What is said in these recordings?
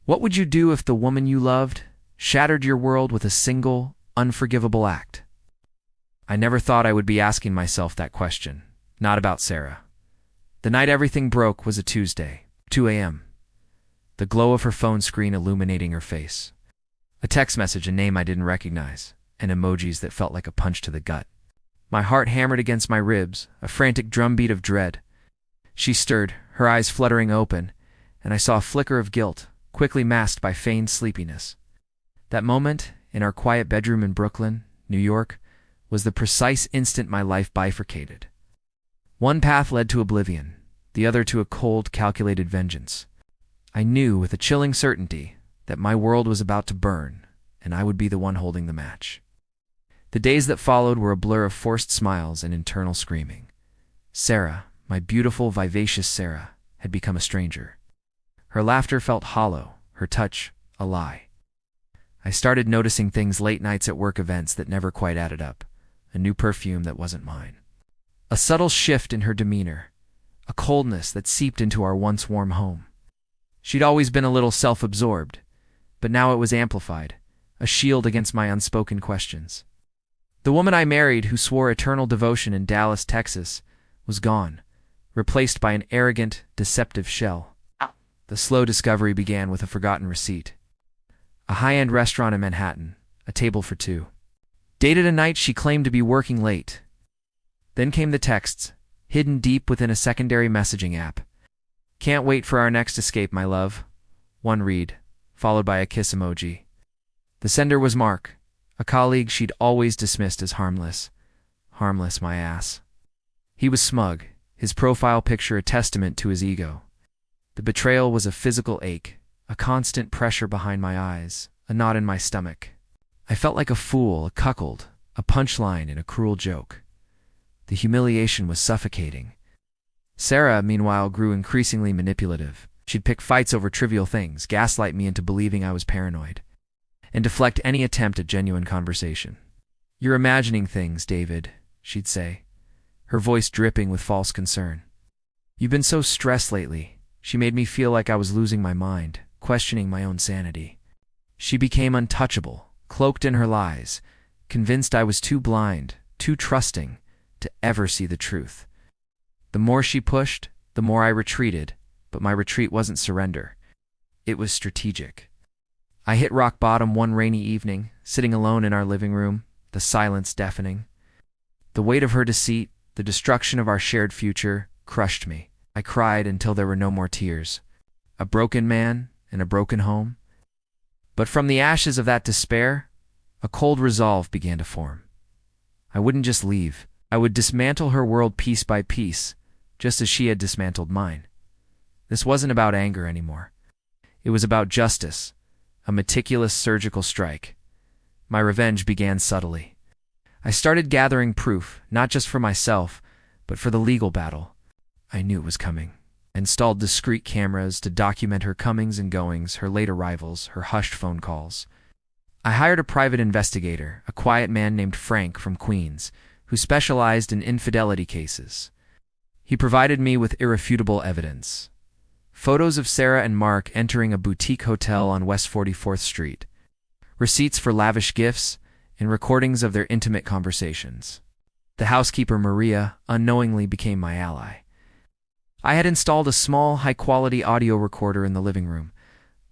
What would you do if the woman you loved shattered your world with a single, unforgivable act? I never thought I would be asking myself that question. Not about Sarah. The night everything broke was a Tuesday, 2 a.m. The glow of her phone screen illuminating her face. A text message, a name I didn't recognize, and emojis that felt like a punch to the gut. My heart hammered against my ribs, a frantic drumbeat of dread. She stirred, her eyes fluttering open, and I saw a flicker of guilt, quickly masked by feigned sleepiness. That moment, in our quiet bedroom in Brooklyn, New York, was the precise instant my life bifurcated. One path led to oblivion, the other to a cold, calculated vengeance. I knew with a chilling certainty that my world was about to burn, and I would be the one holding the match. The days that followed were a blur of forced smiles and internal screaming. Sarah, my beautiful, vivacious Sarah, had become a stranger. Her laughter felt hollow, her touch a lie. I started noticing things late nights at work events that never quite added up. A new perfume that wasn't mine. A subtle shift in her demeanor, a coldness that seeped into our once warm home. She'd always been a little self-absorbed, but now it was amplified, a shield against my unspoken questions. The woman I married, who swore eternal devotion in Dallas, Texas, was gone, replaced by an arrogant, deceptive shell. The slow discovery began with a forgotten receipt. A high-end restaurant in Manhattan, a table for two. Dated a night she claimed to be working late. Then came the texts, hidden deep within a secondary messaging app. "Can't wait for our next escape, my love." One read, followed by a kiss emoji. The sender was Mark, a colleague she'd always dismissed as harmless. Harmless, my ass. He was smug, his profile picture a testament to his ego. The betrayal was a physical ache, a constant pressure behind my eyes, a knot in my stomach. I felt like a fool, a cuckold, a punchline in a cruel joke. The humiliation was suffocating. Sarah, meanwhile, grew increasingly manipulative. She'd pick fights over trivial things, gaslight me into believing I was paranoid, and deflect any attempt at genuine conversation. "You're imagining things, David," she'd say, her voice dripping with false concern. "You've been so stressed lately." She made me feel like I was losing my mind, questioning my own sanity. She became untouchable, cloaked in her lies, convinced I was too blind, too trusting, to ever see the truth. The more she pushed, the more I retreated, but my retreat wasn't surrender. It was strategic. I hit rock bottom one rainy evening, sitting alone in our living room, the silence deafening. The weight of her deceit, the destruction of our shared future, crushed me. I cried until there were no more tears. A broken man in a broken home. But from the ashes of that despair, a cold resolve began to form. I wouldn't just leave. I would dismantle her world piece by piece, just as she had dismantled mine. This wasn't about anger anymore. It was about justice, a meticulous surgical strike. My revenge began subtly. I started gathering proof, not just for myself, but for the legal battle. I knew it was coming. Installed discreet cameras to document her comings and goings, her late arrivals, her hushed phone calls. I hired a private investigator, a quiet man named Frank from Queens, who specialized in infidelity cases. He provided me with irrefutable evidence. Photos of Sarah and Mark entering a boutique hotel on West 44th Street. Receipts for lavish gifts, and recordings of their intimate conversations. The housekeeper, Maria, unknowingly became my ally. I had installed a small, high-quality audio recorder in the living room,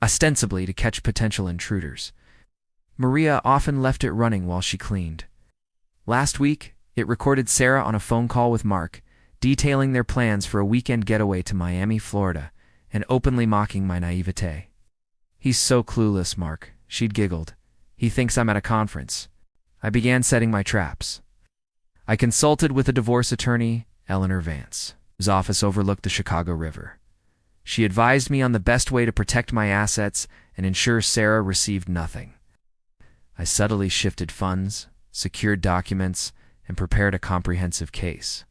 ostensibly to catch potential intruders. Maria often left it running while she cleaned. Last week, it recorded Sarah on a phone call with Mark, detailing their plans for a weekend getaway to Miami, Florida, and openly mocking my naivete. "He's so clueless, Mark," she'd giggled. "He thinks I'm at a conference." I began setting my traps. I consulted with a divorce attorney, Eleanor Vance, whose office overlooked the Chicago River. She advised me on the best way to protect my assets and ensure Sarah received nothing. I subtly shifted funds, secured documents, and prepared a comprehensive case.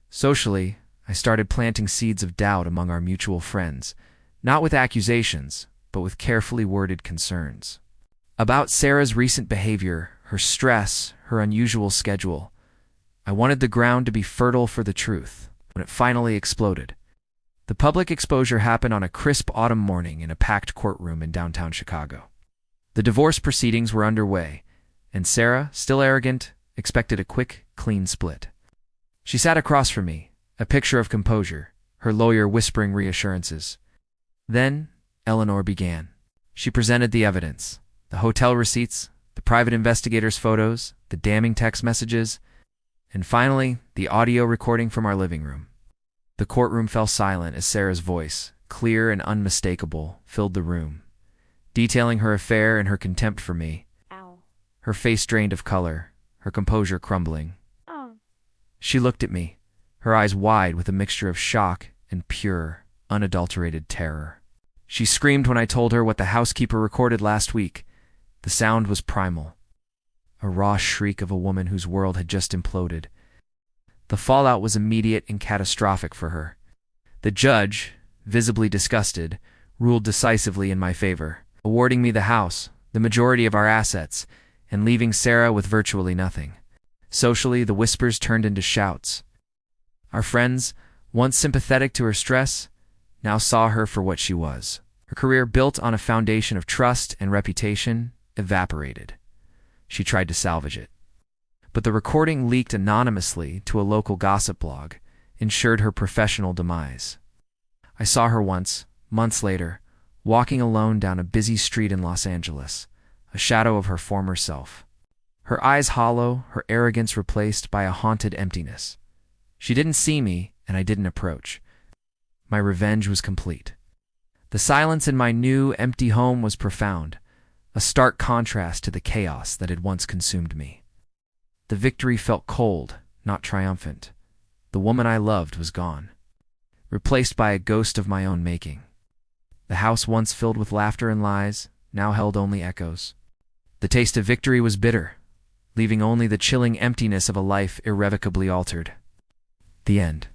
Socially, I started planting seeds of doubt among our mutual friends, not with accusations, but with carefully worded concerns. About Sarah's recent behavior, her stress, her unusual schedule. I wanted the ground to be fertile for the truth. When it finally exploded, The public exposure happened on a crisp autumn morning in a packed courtroom in downtown Chicago. The divorce proceedings were underway, and Sarah, still arrogant, expected a quick, clean split. She sat across from me, a picture of composure, her lawyer whispering reassurances. Then, Eleanor began. She presented the evidence, the hotel receipts, the private investigator's photos, the damning text messages, and finally, the audio recording from our living room. The courtroom fell silent as Sarah's voice, clear and unmistakable, filled the room, detailing her affair and her contempt for me. Ow. Her face drained of color, her composure crumbling. Oh. She looked at me, her eyes wide with a mixture of shock and pure, unadulterated terror. She screamed when I told her what the housekeeper recorded last week. The sound was primal, a raw shriek of a woman whose world had just imploded. The fallout was immediate and catastrophic for her. The judge, visibly disgusted, ruled decisively in my favor, awarding me the house, the majority of our assets, and leaving Sarah with virtually nothing. Socially, the whispers turned into shouts. Our friends, once sympathetic to her stress, now saw her for what she was. Her career, built on a foundation of trust and reputation, evaporated. She tried to salvage it. But the recording, leaked anonymously to a local gossip blog, ensured her professional demise. I saw her once, months later, walking alone down a busy street in Los Angeles, a shadow of her former self. Her eyes hollow, her arrogance replaced by a haunted emptiness. She didn't see me, and I didn't approach. My revenge was complete. The silence in my new, empty home was profound, a stark contrast to the chaos that had once consumed me. The victory felt cold, not triumphant. The woman I loved was gone, replaced by a ghost of my own making. The house once filled with laughter and lies, now held only echoes. The taste of victory was bitter, leaving only the chilling emptiness of a life irrevocably altered. The end.